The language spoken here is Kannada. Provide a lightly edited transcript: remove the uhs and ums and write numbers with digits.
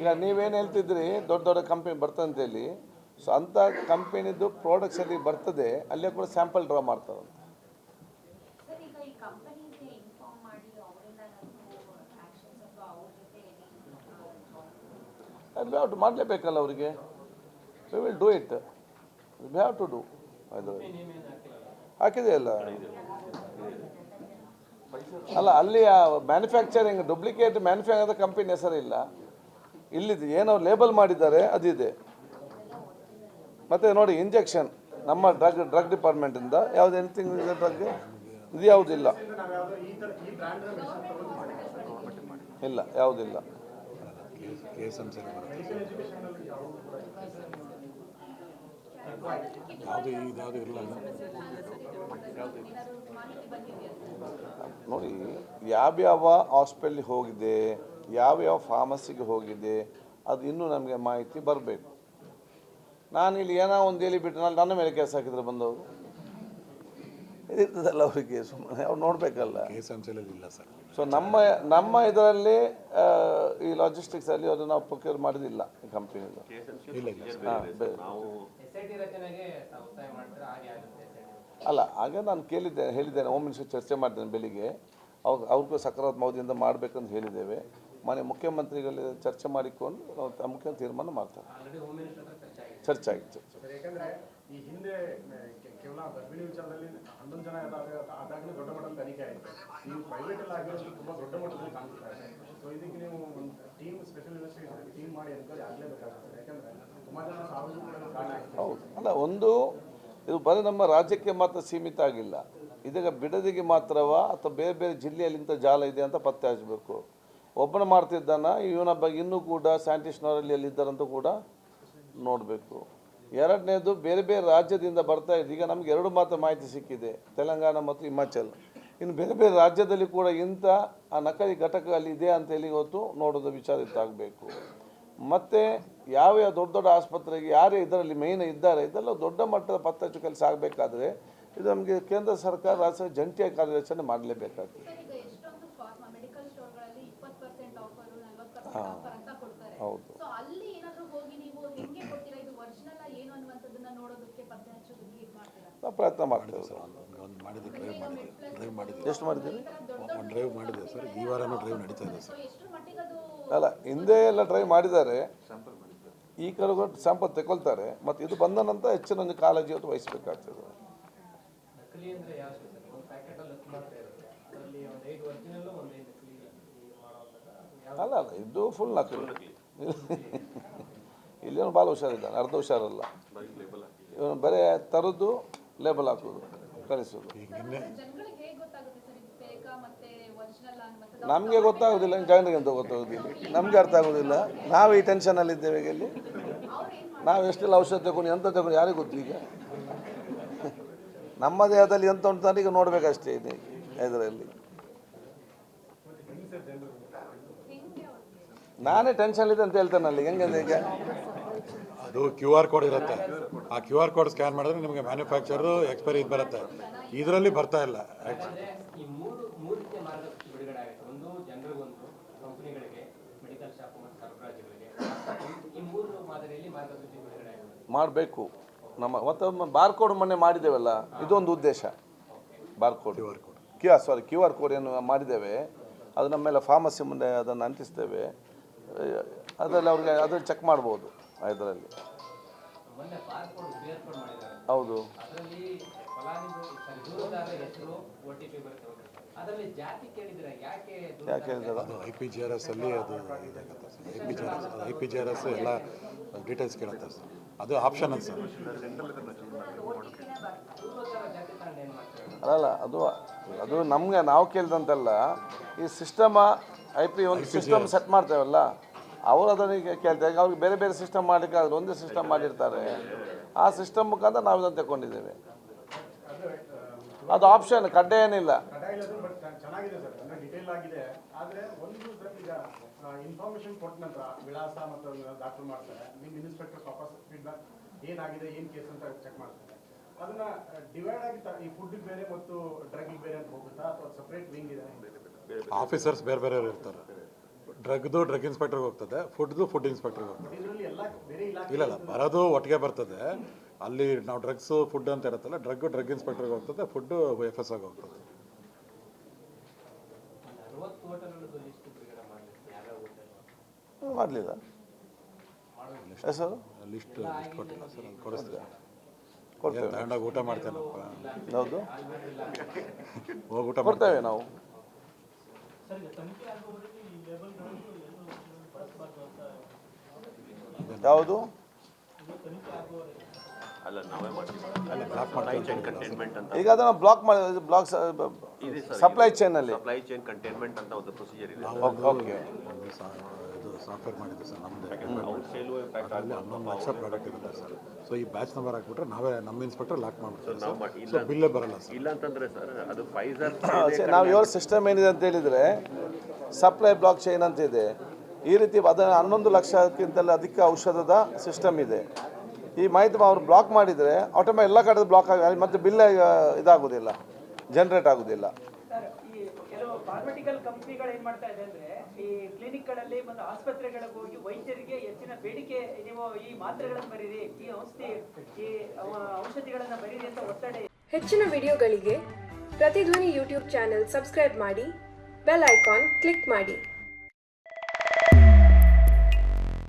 ಈಗ ನೀವೇನು ಹೇಳ್ತಿದ್ರಿ ದೊಡ್ಡ ದೊಡ್ಡ ಕಂಪನಿ ಬರ್ತಂತೇಳಿ, ಸೊ ಅಂಥ ಕಂಪನಿದು ಪ್ರಾಡಕ್ಟ್ಸ್ ಅಲ್ಲಿ ಬರ್ತದೆ, ಅಲ್ಲೇ ಕೂಡ ಸ್ಯಾಂಪಲ್ ಡ್ರಾ ಮಾಡ್ತಾರಂತೆ. ಅದು ಹ್ಯಾವ್ ಟು ಮಾಡಲೇಬೇಕಲ್ಲ ಅವರಿಗೆ. We will do it, we have to do. ಅದು ಹಾಕಿದೆ ಅಲ್ಲ ಅಲ್ಲ ಅಲ್ಲಿ ಮ್ಯಾನುಫ್ಯಾಕ್ಚರಿಂಗ್ ಡೂಪ್ಲಿಕೇಟ್ ಮ್ಯಾನುಫ್ಯಾಕ್ಚರ್ ಕಂಪನಿ ಹೆಸರಿಲ್ಲ, ಇಲ್ಲಿದೆ ಏನೋ ಲೇಬಲ್ ಮಾಡಿದ್ದಾರೆ ಅದಿದೆ. ಮತ್ತು ನೋಡಿ ಇಂಜೆಕ್ಷನ್ ನಮ್ಮ ಡ್ರಗ್ ಡಿಪಾರ್ಟ್ಮೆಂಟಿಂದ ಯಾವುದು ಎನಿಥಿಂಗ್ ಡ್ರಗ್ ಇದು ಯಾವುದಿಲ್ಲ, ಇಲ್ಲ ಯಾವುದಿಲ್ಲ. ನೋಡಿ ಯಾವ್ಯಾವ ಹಾಸ್ಪಿಟ್ಲಿಗೆ ಹೋಗಿದೆ, ಯಾವ್ಯಾವ ಫಾರ್ಮಸಿಗೆ ಹೋಗಿದೆ, ಅದು ಇನ್ನೂ ನಮಗೆ ಮಾಹಿತಿ ಬರಬೇಕು. ನಾನಿಲ್ಲಿ ಏನೋ ಒಂದು ಹೇಳಿಬಿಟ್ಟು ನನ್ನ ಮೇಲೆ ಕೇಸ್ ಹಾಕಿದ್ರೆ ಬಂದವರು ಇರ್ತದಲ್ಲ ಅವರಿಗೆ, ಸುಮ್ಮನೆ ಅವ್ರು ನೋಡಬೇಕಲ್ಲ. ಸೊ ನಮ್ಮ ಇದರಲ್ಲಿ ಈ ಲಾಜಿಸ್ಟಿಕ್ಸಲ್ಲಿ ಅದು ನಾವು ಪ್ರೊಕ್ಯೂರ್ ಮಾಡೋದಿಲ್ಲ ಈ ಕಂಪ್ನಿದು. ಅಲ್ಲ ಹಾಗೆ ನಾನು ಹೇಳಿದ್ದೇನೆ ಹೋಮ್ ಮಿನಿಸ್ಟರ್ ಚರ್ಚೆ ಮಾಡಿದ್ದೇನೆ ಬೆಳಿಗ್ಗೆ. ಅವ್ರಿಗೂ ಸಕಾರಾತ್ಮಕ ಅವಧಿಯಿಂದ ಮಾಡಬೇಕಂತ ಹೇಳಿದ್ದೇವೆ. ಮನೆ ಮುಖ್ಯಮಂತ್ರಿಗಳ ಚರ್ಚೆ ಮಾಡಿಕೊಂಡು ಮುಖ್ಯ ತೀರ್ಮಾನ ಮಾಡ್ತಾರೆ. ಚರ್ಚೆ ಆಗಿತ್ತು. ಈ ಹಿಂದೆ ಕೇವಲ ಗರ್ಭಿಣಿ ವಿಚಾರದಲ್ಲಿ 11 ಜನ ಅದಾಗಲೇ ದೊಡ್ಡ ಮಟ್ಟದ ತನಿಖೆ ಆಯಿತು. ನೀವು ಪ್ರೈವೇಟ್ ಅಲ್ಲಿ ಆಗಿರೋದು ತುಂಬ ದೊಡ್ಡ ಮಟ್ಟದಲ್ಲಿ ಕಾಣಿಸ್ತಾ ಇದೆ. ಸೊ ಇದಕ್ಕೆ ನೀವು ಒಂದು ಟೀಮ್ ಸ್ಪೆಷಲ್ ಇನ್ವೆಸ್ಟಿಗೇಷನ್ ಟೀಮ್ ಮಾಡಿ ಎನ್ಕ್ವೈರಿ ಆಗಲೇಬೇಕಾಗ್ತದೆ. ಯಾಕಂದರೆ ತುಂಬ ಜನ ಸಾವಿಗೂ ಕೂಡ ಕಾರಣ ಆಯಿತು. ಹೌದು, ಅಲ್ಲ ಒಂದು ಇದು ಬರೀ ನಮ್ಮ ರಾಜ್ಯಕ್ಕೆ ಮಾತ್ರ ಸೀಮಿತ ಆಗಿಲ್ಲ, ಇದೀಗ ಬಿಡದಿಗೆ ಮಾತ್ರವಾ ಅಥವಾ ಬೇರೆ ಬೇರೆ ಜಿಲ್ಲೆಯಲ್ಲಿ ಇಂಥ ಜಾಲ ಇದೆ ಅಂತ ಪತ್ತೆ ಹಚ್ಚಬೇಕು. ಒಬ್ಬನ ಮಾಡ್ತಿದ್ದಾನ ಇವನ ಬಗ್ಗೆ ಇನ್ನೂ ಕೂಡ ಸೈಂಟಿಸ್ಟ್ನವರಲ್ಲಿ ಎಲ್ಲಿದ್ದಾರಂತ ಕೂಡ ನೋಡಬೇಕು. ಎರಡನೇದು ಬೇರೆ ಬೇರೆ ರಾಜ್ಯದಿಂದ ಬರ್ತಾ ಇದೆ. ಈಗ ನಮಗೆ 2 ಮಾತ್ರ ಮಾಹಿತಿ ಸಿಕ್ಕಿದೆ, ತೆಲಂಗಾಣ ಮತ್ತು ಹಿಮಾಚಲ್. ಇನ್ನು ಬೇರೆ ಬೇರೆ ರಾಜ್ಯದಲ್ಲಿ ಕೂಡ ಇಂಥ ಆ ನಕಲಿ ಘಟಕ ಅಲ್ಲಿ ಇದೆ ಅಂತೇಳಿ ಇವತ್ತು ನೋಡೋದು ವಿಚಾರ ಇತ್ತಾಗಬೇಕು. ಮತ್ತು ಯಾವ್ಯಾವ ದೊಡ್ಡ ದೊಡ್ಡ ಆಸ್ಪತ್ರೆಗೆ ಯಾರೇ ಇದರಲ್ಲಿ ಮೇಯ್ನ್ ಇದ್ದಾರೆ, ಇದೆಲ್ಲ ದೊಡ್ಡ ಮಟ್ಟದ ಪತ್ತೆ ಕೆಲಸ ಆಗಬೇಕಾದ್ರೆ ಇದು ನಮಗೆ ಕೇಂದ್ರ ಸರ್ಕಾರ ರಾಜ್ಯ ಜಂಟಿಯಾಗಿ ಕಾರ್ಯಾಚರಣೆ ಮಾಡಲೇಬೇಕಾಗ್ತದೆ. ಹಾಂ ಹೌದು. ನಾವು ಪ್ರಯತ್ನ ಮಾಡ್ತೇವೆ ಸರ್. ಎಷ್ಟು ಮಾಡಿದ್ದೀವಿ? ಡ್ರೈವ್ ಮಾಡಿದೆ ಸರ್, ಈ ವಾರನೂ ಡ್ರೈವ್ ನಡೀತಾ ಇದೆ ಸರ್. ಅಲ್ಲ ಹಿಂದೆ ಎಲ್ಲ ಡ್ರೈವ್ ಮಾಡಿದ್ದಾರೆ, ಈ ಕಡೆ ಸ್ಯಾಂಪಲ್ ತಗೊಳ್ತಾರೆ. ಮತ್ತು ಇದು ಬಂದ ನಂತರ ಹೆಚ್ಚಿನ ಕಾಳಜಿ ಹೊತ್ತು ವಹಿಸಬೇಕಾಗ್ತದೆ. ಅಲ್ಲ ಅಲ್ಲ ಇದು ಫುಲ್ ನಕಲಿ. ಇಲ್ಲೇನು ಭಾಳ ಹುಷಾರಿದ್ದಾನೆ, ಅರ್ಧ ಹುಷಾರಲ್ಲ. ಇವನು ಬರೀ ತರೋದು, ಲೇಬಲ್ ಹಾಕೋದು, ಕಳಿಸೋದು. ನಮಗೆ ಗೊತ್ತಾಗೋದಿಲ್ಲ, ಜನರಿಗೆ ಅಂತ ಗೊತ್ತಾಗೋದಿಲ್ಲ, ನಮಗೆ ಅರ್ಥ ಆಗೋದಿಲ್ಲ. ನಾವು ಈ ಟೆನ್ಷನಲ್ಲಿದ್ದೇವೆ. ಈಗ ಇಲ್ಲಿ ನಾವು ಎಷ್ಟೆಲ್ಲ ಔಷಧ ತಗೊಂಡು ಎಂತ ತಗೊಂಡು ಯಾರಿಗೂ ಗೊತ್ತು. ಈಗ ನಮ್ಮ ದೇಹದಲ್ಲಿ ಎಂತ ಉಂಟು ಈಗ ನೋಡಬೇಕಷ್ಟೇ ಇದೆ ಇದರಲ್ಲಿ. ನಾನೇ ಟೆನ್ಷನ್ ಅಂತ ಹೇಳ್ತೇನೆ. ಹೆಂಗೆ ಈಗ ಅದು QR ಕೋಡ್ ಇರುತ್ತೆ, ಆ QR ಕೋಡ್ ಸ್ಕ್ಯಾನ್ ಮಾಡಿದ್ರೆ ನಿಮಗೆ ಮ್ಯಾನುಫ್ಯಾಕ್ಚರು ಎಕ್ಸ್ಪೈರಿ ಇದು ಬರುತ್ತೆ. ಇದರಲ್ಲಿ ಬರ್ತಾ ಇಲ್ಲ. ಮಾಡಬೇಕು ನಮ್ಮ ಮತ್ತೊಮ್ಮೆ ಬಾರ್ಕೋಡ್ ಮೊನ್ನೆ ಮಾಡಿದ್ದೇವಲ್ಲ, ಇದೊಂದು ಉದ್ದೇಶ. ಬಾರ್ಕೋಡ್ QR ಕೋಡ್ ಏನು ಮಾಡಿದ್ದೇವೆ, ಅದು ನಮ್ಮ ಮೇಲೆ ಫಾರ್ಮಸಿ ಮುಂದೆ ಅದನ್ನು ಅಂಟಿಸ್ತೇವೆ. ಅದರಲ್ಲಿ ಅವ್ರಿಗೆ ಅದನ್ನು ಚೆಕ್ ಮಾಡ್ಬೋದು. ಇದರಲ್ಲಿ ಹೌದು ಯಾಕೆ ಹೇಳಿದಾರೆ IPGRS ಅಲ್ಲಿ ಅದು IPGRS ಎಲ್ಲ ಡೀಟೇಲ್ಸ್ ಕೇಳುತ್ತೆ ಸರ್. ಅದು ಆಪ್ಷನ್ ಅಂತ ಸರ್. ಅಲ್ಲ ಅದು ನಮಗೆ ನಾವು ಕೇಳಿದಂತಲ್ಲ, ಈ ಸಿಸ್ಟಮ ಒಂದು ಸಿಸ್ಟಮ್ ಸೆಟ್ ಮಾಡ್ತೇವಲ್ಲ, ಅವರು ಅದನ್ನು ಕೇಳ್ತಾರೆ. ಅವ್ರಿಗೆ ಬೇರೆ ಬೇರೆ ಸಿಸ್ಟಮ್ ಮಾಡಲಿಕ್ಕೆ ಆದ್ರೆ ಒಂದೇ ಸಿಸ್ಟಮ್ ಮಾಡಿರ್ತಾರೆ. ಆ ಸಿಸ್ಟಮ್ ಮುಖಾಂತರ ನಾವು ಇದನ್ನು ತಗೊಂಡಿದ್ದೇವೆ. ಅದು ಆಪ್ಷನ್ ಕಡ್ಡಾಯ ಏನಿಲ್ಲ. ಚೆನ್ನಾಗಿದೆ ಸರ್, ಅಂದರೆ ಡಿಟೇಲ್ ಆಗಿದೆ. ಆದರೆ ಒಂದು ಈಗ ಇನ್ಫಾರ್ಮೇಷನ್ ಕೊಟ್ಟ ನಂತರ ವಿಳಾಸ ಮತ್ತು ದಾಖಲು ಮಾಡ್ತಾರೆ. ನಿಮ್ಮ ಇನ್ಸ್ಪೆಕ್ಟರ್ ವಾಪಸ್ ಫೀಡ್ಬ್ಯಾಕ್ ಏನಾಗಿದೆ, ಏನು ಕೇಸ್ ಅಂತ ಚೆಕ್ ಮಾಡ್ತಾರೆ. ಅದನ್ನ ಡಿವೈಡ್ ಆಗಿ ಈ ಫುಡ್ಗೆ ಬೇರೆ ಮತ್ತು ಡ್ರಗ್ಗಿಗೆ ಬೇರೆ ಅಂತ ಹೋಗುತ್ತಾ, ಅಥವಾ ಸಪ್ರೇಟ್ ವಿಂಗ್ ಇದೆ? ಆಫೀಸರ್ಸ್ ಬೇರೆ ಬೇರೆ ಇರ್ತಾರೆ. ಡ್ರಗ್ ಇನ್ಸ್ಪೆಕ್ಟರ್ಗೆ ಹೋಗ್ತದೆ, ಫುಡ್ ಇನ್ಸ್ಪೆಕ್ಟರ್ಗೆ ಹೋಗ್ತದೆ. ಇದರಲ್ಲಿ ಎಲ್ಲ ಬೇರೆ ಇಲಾಖೆ ಇಲ್ಲ ಬರೋದು ಒಟ್ಟಿಗೆ ಬರ್ತದೆ. ಅಲ್ಲಿ ನಾವು ಡ್ರಗ್ಸು ಫುಡ್ ಅಂತ ಇರುತ್ತಲ್ಲ, ಡ್ರಗ್ ಇನ್ಸ್ಪೆಕ್ಟರ್ಗೆ ಹೋಗ್ತದೆ, ಫುಡ್ಡು FSOಗೆ ಹೋಗ್ತದೆ. ಮಾಡಲಿಲ್ಲ ಹೆಸರು ಲಿಸ್ಟ್ ಕೊಟ್ಟಿಲ್ಲ ಸರ್, ಅದು ಕೊಡಿಸ್ತೀವಿ. ಕೊಡ್ತೇವೆ. ತಗೊಂಡೋಗಿ ಊಟ ಮಾಡ್ತೇನಪ್ಪ, ಹೌದು ಹೋಗಿ ಊಟ ಕೊಡ್ತೇವೆ ನಾವು. ಯಾವುದು ಬ್ಲಾಕ್ ಮಾಡ್ತೀವಿ. ಈಗ ಅದನ್ನು ಬ್ಲಾಕ್ ಮಾಡಿ ಸಪ್ಲೈ ಚೈನಲ್ಲಿ ಸಪ್ಲೈ ಚೈನ್ ಕಂಟೈನ್ಮೆಂಟ್ ಅಂತ ಒಂದು ಪ್ರೊಸೀಜರ್ ಇದೆ. ಓಕೆ ಇದು ಸಾಫ್ಟ್ವೇರ್ ಮಾಡಿದ್ದು ಸರ್ ನಮ್ಮದೇ. ಅದರಲ್ಲಿ 11 ಲಕ್ಷ ಪ್ರಾಡಕ್ಟ್ ಇರುತ್ತೆ ಸರ್. ಸೊ ಈ ಬ್ಯಾಚ್ ನಂಬರ್ ಹಾಕ್ಬಿಟ್ರೆ ನಾವೇ ನಮ್ಮ ಇನ್ಸ್ಪೆಕ್ಟರ್ ಲಾಕ್ ಮಾಡ್ಬಿಡ್ತೀವಿ ಸರ್. ಸೊ ಬಿಲ್ಲೇ ಬರಲ್ಲ ಸರ್. ಇಲ್ಲ ಅಂತಂದ್ರೆ ಸರ್ ಅದು ಫೈಸರ್ ನಾವು ಇವಾಗ ಸಿಸ್ಟಮ್ ಏನಿದೆ ಅಂತ ಹೇಳಿದರೆ ಸಪ್ಲೈ ಬ್ಲಾಕ್ ಚೈನ್ ಅಂತ ಇದೆ. ಈ ರೀತಿ ಅದು 11 ಲಕ್ಷಕ್ಕಿಂತಲೂ ಅಧಿಕ ಔಷಧದ ಸಿಸ್ಟಮ್ ಇದೆ. ಈ ಮಾಹಿತಿ ಅವ್ರು ಬ್ಲಾಕ್ ಮಾಡಿದರೆ ಆಟೋಮ್ಯಾಟಿಕ್ ಎಲ್ಲ ಕಡೆ ಬ್ಲಾಕ್ ಆಗಿ ಮತ್ತೆ ಬಿಲ್ ಇದಾಗೋದಿಲ್ಲ, ಜನರೇಟ್ ಆಗೋದಿಲ್ಲ. ಈ ಕೆಲವು ಫಾರ್ಮಟಿಕಲ್ ಕಂಪ್ನಿಗಳು ಏನ್ ಮಾಡ್ತಾ ಇದೆ ಅಂದ್ರೆ ಈ ಕ್ಲಿನಿಕ್ಗಳಲ್ಲಿ ಮತ್ತು ಆಸ್ಪತ್ರೆಗಳಿಗೆ ಹೋಗಿ ವೈದ್ಯರಿಗೆ ಹೆಚ್ಚಿನ ಬೇಡಿಕೆ, ನೀವು ಈ ಮಾತ್ರೆಗಳನ್ನು ಬರೀರಿ, ಈ ಔಷಧಿಗಳನ್ನು ಬರೀರಿ ಅಂತ ಒತ್ತಡ. ಹೆಚ್ಚಿನ ವಿಡಿಯೋಗಳಿಗೆ ಪ್ರತಿಧ್ವನಿ ಯೂಟ್ಯೂಬ್ ಚಾನೆಲ್ ಸಬ್ಸ್ಕ್ರೈಬ್ ಮಾಡಿ, ಬೆಲ್ ಐಕಾನ್ ಕ್ಲಿಕ್ ಮಾಡಿ.